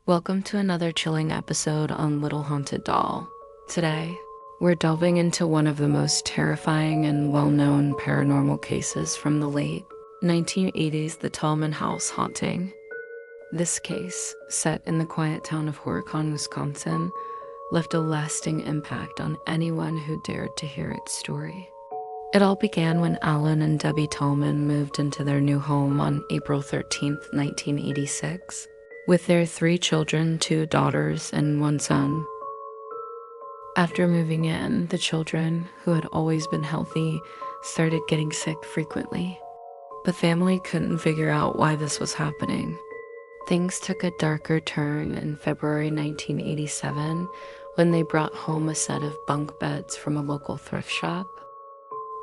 Welcome to another chilling episode on Little Haunted Doll. Today, we're delving into one of the most terrifying and well-known paranormal cases from the late 1980s, the Tallman House Haunting. This case, set in the quiet town of Horicon, Wisconsin, left a lasting impact on anyone who dared to hear its story. It all began when Alan and Debbie Tallman moved into their new home on April 13th, 1986. With their 3 children, 2 daughters, and 1 son. After moving in, the children, who had always been healthy, started getting sick frequently. The family couldn't figure out why this was happening. Things took a darker turn in February 1987 when they brought home a set of bunk beds from a local thrift shop.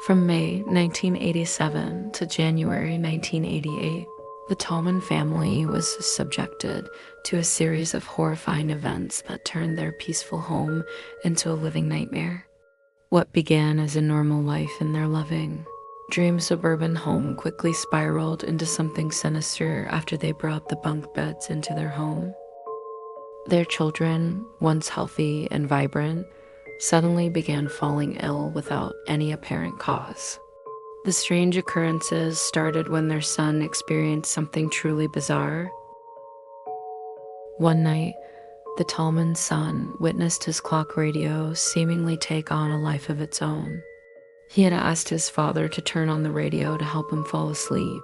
From May 1987 to January 1988, the Tallman family was subjected to a series of horrifying events that turned their peaceful home into a living nightmare. What began as a normal life in their loving, dream suburban home quickly spiraled into something sinister after they brought the bunk beds into their home. Their children, once healthy and vibrant, suddenly began falling ill without any apparent cause. The strange occurrences started when their son experienced something truly bizarre. One night, the Tallman's son witnessed his clock radio seemingly take on a life of its own. He had asked his father to turn on the radio to help him fall asleep.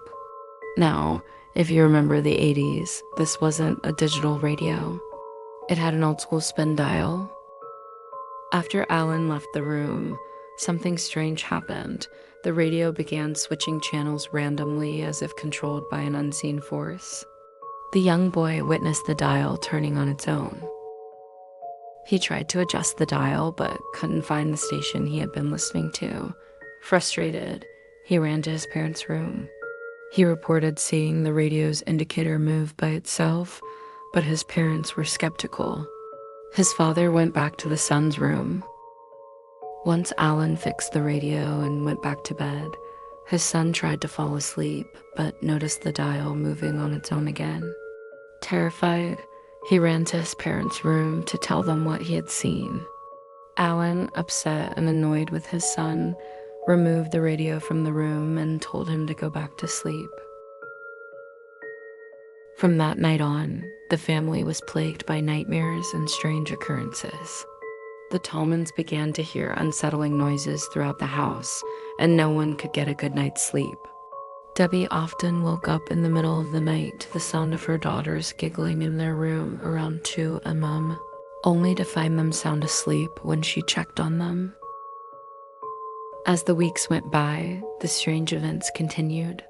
Now, if you remember the 80s, this wasn't a digital radio. It had an old-school spin dial. After Alan left the room, something strange happened. The radio began switching channels randomly as if controlled by an unseen force. The young boy witnessed the dial turning on its own. He tried to adjust the dial but couldn't find the station he had been listening to. Frustrated, he ran to his parents' room. He reported seeing the radio's indicator move by itself, but his parents were skeptical. His father went back to the son's room. Once Alan fixed the radio and went back to bed, his son tried to fall asleep, but noticed the dial moving on its own again. Terrified, he ran to his parents' room to tell them what he had seen. Alan, upset and annoyed with his son, removed the radio from the room and told him to go back to sleep. From that night on, the family was plagued by nightmares and strange occurrences. The Tallmans began to hear unsettling noises throughout the house, and no one could get a good night's sleep. Debbie often woke up in the middle of the night to the sound of her daughters giggling in their room around 2 a.m., only to find them sound asleep when she checked on them. As the weeks went by, the strange events continued.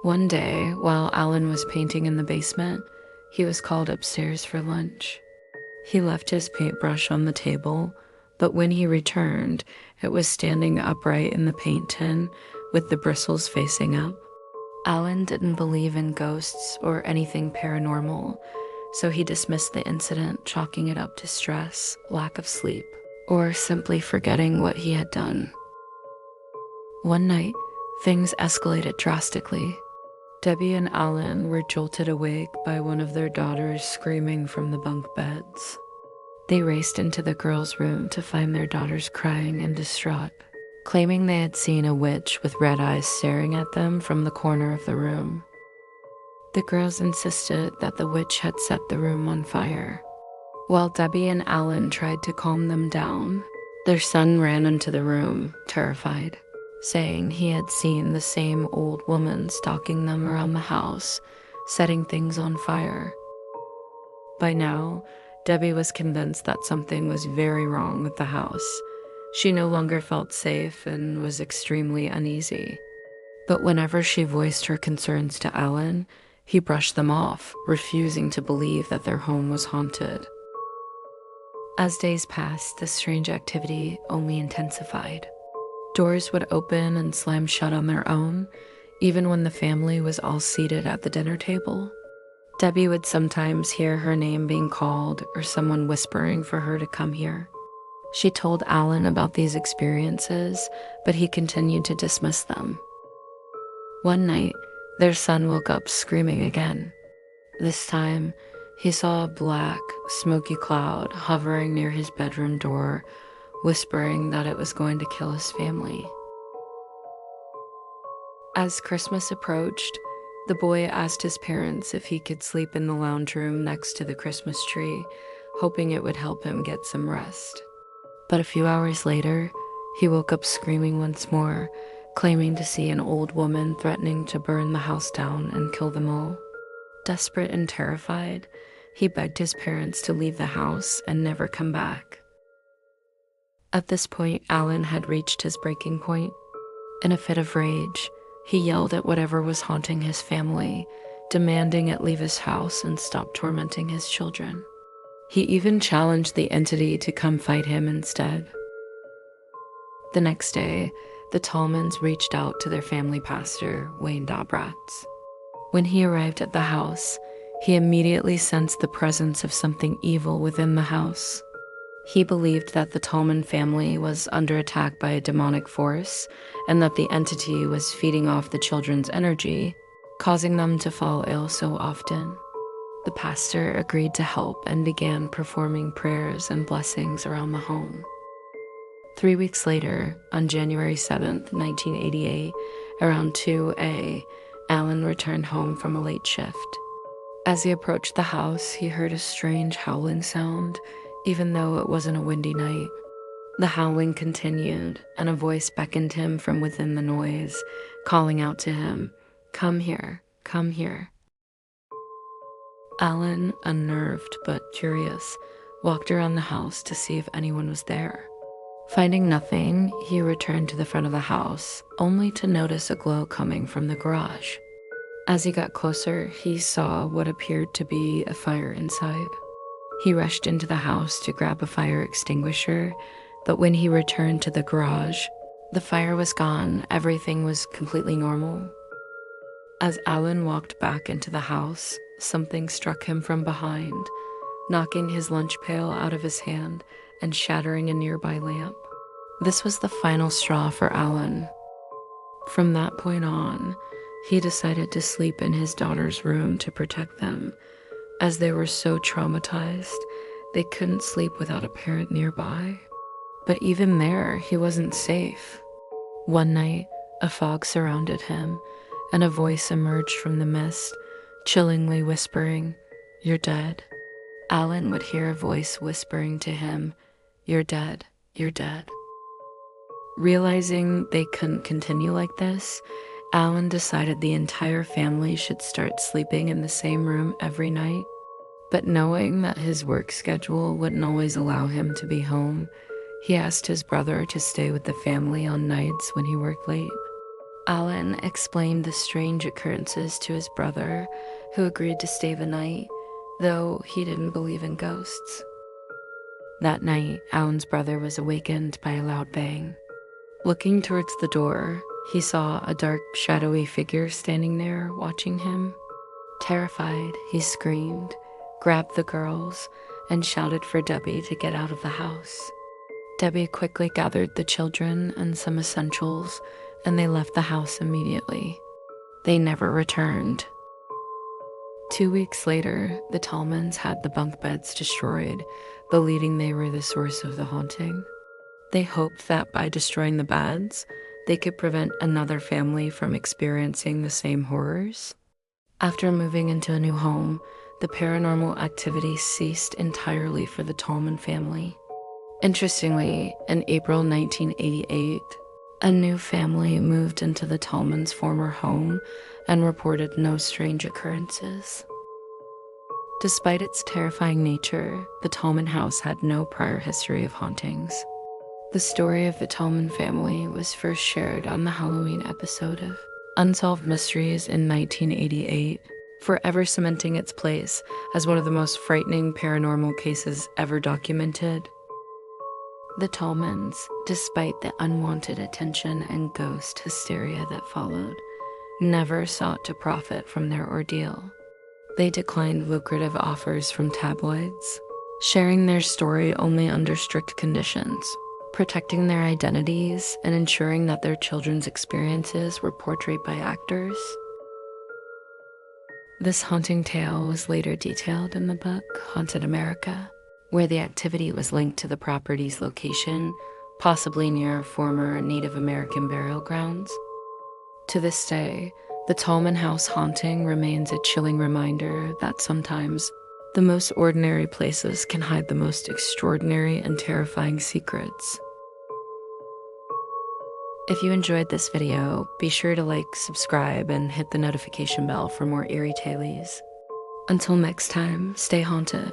One day, while Alan was painting in the basement, he was called upstairs for lunch. He left his paintbrush on the table, but when he returned, it was standing upright in the paint tin with the bristles facing up. Alan didn't believe in ghosts or anything paranormal, so he dismissed the incident, chalking it up to stress, lack of sleep, or simply forgetting what he had done. One night, things escalated drastically. Debbie and Alan were jolted awake by one of their daughters screaming from the bunk beds. They raced into the girls' room to find their daughters crying and distraught, claiming they had seen a witch with red eyes staring at them from the corner of the room. The girls insisted that the witch had set the room on fire. While Debbie and Alan tried to calm them down, their son ran into the room, terrified, saying he had seen the same old woman stalking them around the house, setting things on fire. By now, Debbie was convinced that something was very wrong with the house. She no longer felt safe and was extremely uneasy. But whenever she voiced her concerns to Alan, he brushed them off, refusing to believe that their home was haunted. As days passed, the strange activity only intensified. Doors would open and slam shut on their own, even when the family was all seated at the dinner table. Debbie would sometimes hear her name being called or someone whispering for her to come here. She told Alan about these experiences, but he continued to dismiss them. One night, their son woke up screaming again. This time, He saw a black, smoky cloud hovering near his bedroom door, whispering that it was going to kill his family. As Christmas approached, the boy asked his parents if he could sleep in the lounge room next to the Christmas tree, hoping it would help him get some rest. But a few hours later, he woke up screaming once more, claiming to see an old woman threatening to burn the house down and kill them all. Desperate and terrified, he begged his parents to leave the house and never come back. At this point, Alan had reached his breaking point. In a fit of rage, he yelled at whatever was haunting his family, demanding it leave his house and stop tormenting his children. He even challenged the entity to come fight him instead. The next day, the Tallmans reached out to their family pastor, Wayne Dobratz. When he arrived at the house, he immediately sensed the presence of something evil within the house. He believed that the Tallman family was under attack by a demonic force and that the entity was feeding off the children's energy, causing them to fall ill so often. The pastor agreed to help and began performing prayers and blessings around the home. 3 weeks later, on January 7th, 1988, around 2 a.m., Alan returned home from a late shift. As he approached the house, he heard a strange howling sound, even though it wasn't a windy night. The howling continued, and a voice beckoned him from within the noise, calling out to him, "Come here, come here." Alan, unnerved but curious, walked around the house to see if anyone was there. Finding nothing, he returned to the front of the house, only to notice a glow coming from the garage. As he got closer, he saw what appeared to be a fire inside. He rushed into the house to grab a fire extinguisher, but when he returned to the garage, the fire was gone. Everything was completely normal. As Alan walked back into the house, something struck him from behind, knocking his lunch pail out of his hand and shattering a nearby lamp. This was the final straw for Alan. From that point on, he decided to sleep in his daughter's room to protect them, as they were so traumatized they couldn't sleep without a parent nearby. But even there, he wasn't safe. One night, a fog surrounded him, and a voice emerged from the mist, chillingly whispering, "You're dead." Alan would hear a voice whispering to him, "You're dead, you're dead." Realizing they couldn't continue like this, Alan decided the entire family should start sleeping in the same room every night. But knowing that his work schedule wouldn't always allow him to be home, he asked his brother to stay with the family on nights when he worked late. Alan explained the strange occurrences to his brother, who agreed to stay the night, though he didn't believe in ghosts. That night, Alan's brother was awakened by a loud bang. Looking towards the door, he saw a dark, shadowy figure standing there, watching him. Terrified, he screamed, grabbed the girls, and shouted for Debbie to get out of the house. Debbie quickly gathered the children and some essentials, and they left the house immediately. They never returned. 2 weeks later, the Tallmans had the bunk beds destroyed, believing they were the source of the haunting. They hoped that by destroying the beds, they could prevent another family from experiencing the same horrors. After moving into a new home, the paranormal activity ceased entirely for the Tallman family. Interestingly, in April 1988, a new family moved into the Tallmans' former home and reported no strange occurrences. Despite its terrifying nature, the Tallman house had no prior history of hauntings. The story of the Tallman family was first shared on the Halloween episode of Unsolved Mysteries in 1988, forever cementing its place as one of the most frightening paranormal cases ever documented. The Tallmans, despite the unwanted attention and ghost hysteria that followed, never sought to profit from their ordeal. They declined lucrative offers from tabloids, sharing their story only under strict conditions, protecting their identities, and ensuring that their children's experiences were portrayed by actors. This haunting tale was later detailed in the book Haunted America, where the activity was linked to the property's location, possibly near former Native American burial grounds. To this day, the Tallman House Haunting remains a chilling reminder that sometimes the most ordinary places can hide the most extraordinary and terrifying secrets. If you enjoyed this video, be sure to like, subscribe, and hit the notification bell for more eerie tales. Until next time, stay haunted.